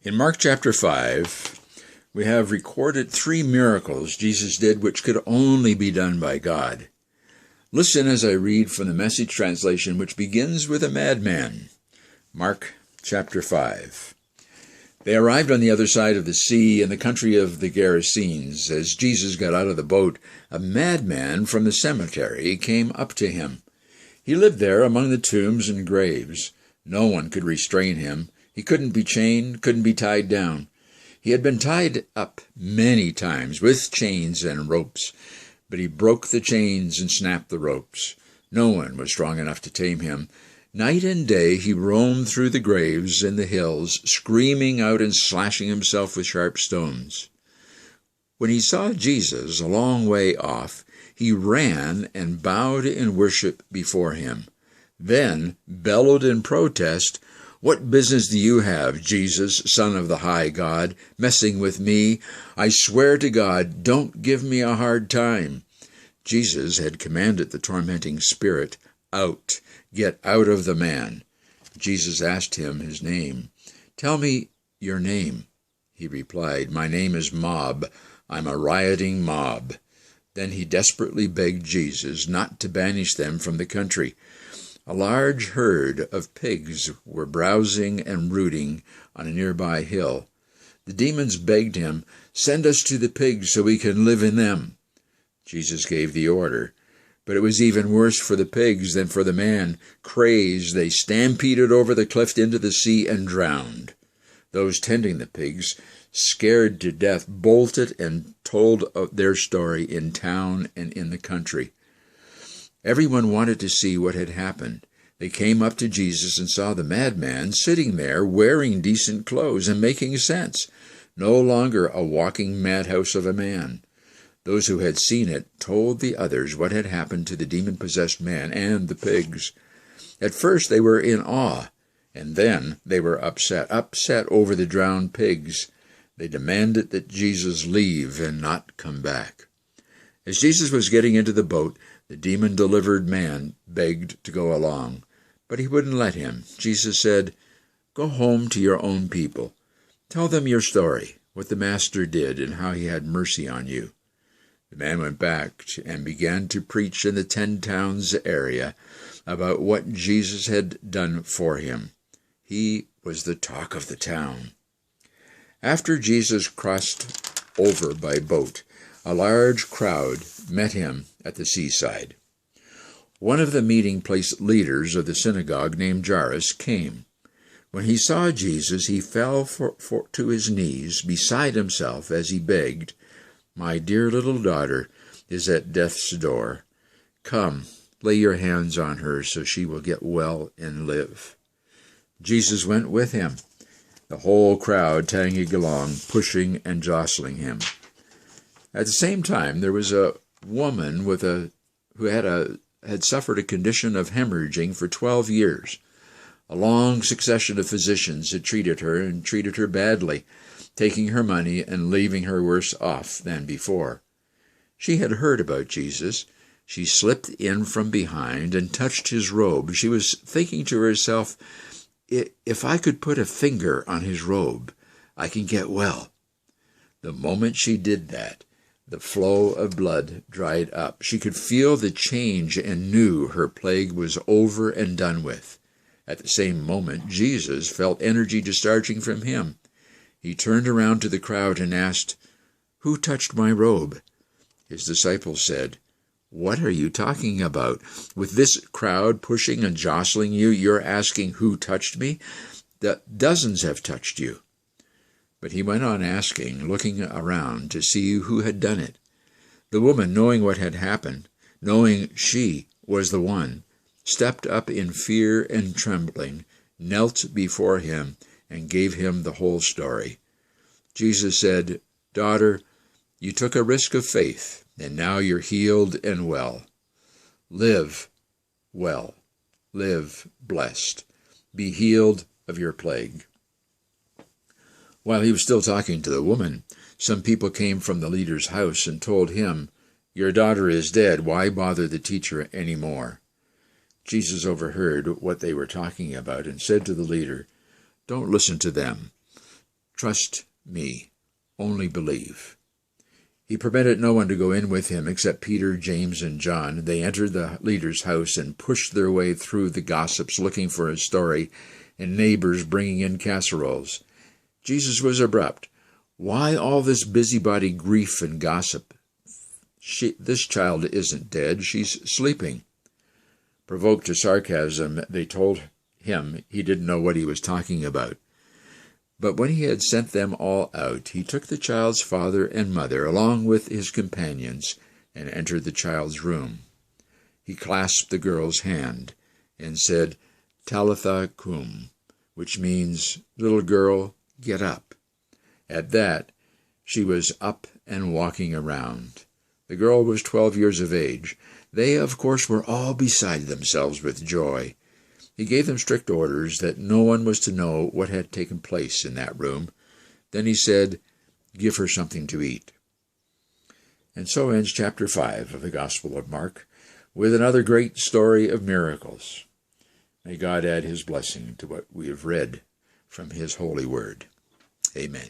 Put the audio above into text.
In Mark chapter 5, we have recorded 3 miracles Jesus did which could only be done by God. Listen as I read from the Message translation, which begins with a madman. Mark chapter 5. They arrived on the other side of the sea in the country of the Gerasenes. As Jesus got out of the boat, a madman from the cemetery came up to him. He lived there among the tombs and graves. No one could restrain him. He couldn't be chained, couldn't be tied down. He had been tied up many times with chains and ropes, but he broke the chains and snapped the ropes. No one was strong enough to tame him. Night and day he roamed through the graves and the hills, screaming out and slashing himself with sharp stones. When he saw Jesus a long way off, he ran and bowed in worship before him. Then bellowed in protest, "What business do you have, Jesus, Son of the high God, messing with me? I swear to God, don't give me a hard time." Jesus had commanded the tormenting spirit, "Out, get out of the man." Jesus asked him his name. "Tell me your name." He replied, "My name is Mob. I'm a rioting mob." Then he desperately begged Jesus not to banish them from the country. A large herd of pigs were browsing and rooting on a nearby hill. The demons begged him, "Send us to the pigs so we can live in them." Jesus gave the order, but it was even worse for the pigs than for the man. Crazed, they stampeded over the cliff into the sea and drowned. Those tending the pigs, scared to death, bolted and told their story in town and in the country. Everyone wanted to see what had happened. They came up to Jesus and saw the madman sitting there wearing decent clothes and making sense, no longer a walking madhouse of a man. Those who had seen it told the others what had happened to the demon-possessed man and the pigs. At first they were in awe, and then they were upset over the drowned pigs. They demanded that Jesus leave and not come back. As Jesus was getting into the boat, the demon-delivered man begged to go along, but he wouldn't let him. Jesus said, "Go home to your own people. Tell them your story, what the Master did and how he had mercy on you." The man went back and began to preach in the 10 towns area about what Jesus had done for him. He was the talk of the town. After Jesus crossed over by boat, a large crowd met him at the seaside. One of the meeting place leaders of the synagogue named Jairus came. When he saw Jesus, he fell to his knees beside himself as he begged, "My dear little daughter is at death's door. Come, lay your hands on her so she will get well and live." Jesus went with him, the whole crowd tagging along, pushing and jostling him. At the same time, there was a woman who had suffered a condition of hemorrhaging for 12 years. A long succession of physicians had treated her badly, taking her money and leaving her worse off than before. She had heard about Jesus. She slipped in from behind and touched his robe. She was thinking to herself, "If I could put a finger on his robe, I can get well." The moment she did that, the flow of blood dried up. She could feel the change and knew her plague was over and done with. At the same moment, Jesus felt energy discharging from him. He turned around to the crowd and asked, "Who touched my robe?" His disciples said, "What are you talking about? With this crowd pushing and jostling you, you're asking who touched me? Dozens have touched you." But he went on asking, looking around to see who had done it. The woman, knowing what had happened, knowing she was the one, stepped up in fear and trembling, knelt before him, and gave him the whole story. Jesus said, "Daughter, you took a risk of faith, and now you're healed and well. Live well. Live blessed. Be healed of your plague." While he was still talking to the woman, some people came from the leader's house and told him, "Your daughter is dead. Why bother the teacher any more?" Jesus overheard what they were talking about and said to the leader, "Don't listen to them. Trust me. Only believe. He permitted no one to go in with him except Peter, James, and John. They entered the leader's house and pushed their way through the gossips looking for a story and neighbors bringing in casseroles. Jesus was abrupt. Why all this busybody grief and gossip? This child isn't dead. She's sleeping. Provoked to sarcasm, they told him he didn't know what he was talking about. But when he had sent them all out, he took the child's father and mother along with his companions and entered the child's room. He clasped the girl's hand and said, Talitha cum, which means, little girl, get up. At that, she was up and walking around. The girl was 12 years of age. They, of course, were all beside themselves with joy. He gave them strict orders that no one was to know what had taken place in that room. Then he said, give her something to eat. And so ends chapter 5 of the Gospel of Mark, with another great story of miracles. May God add his blessing to what we have read from his holy word. Amen.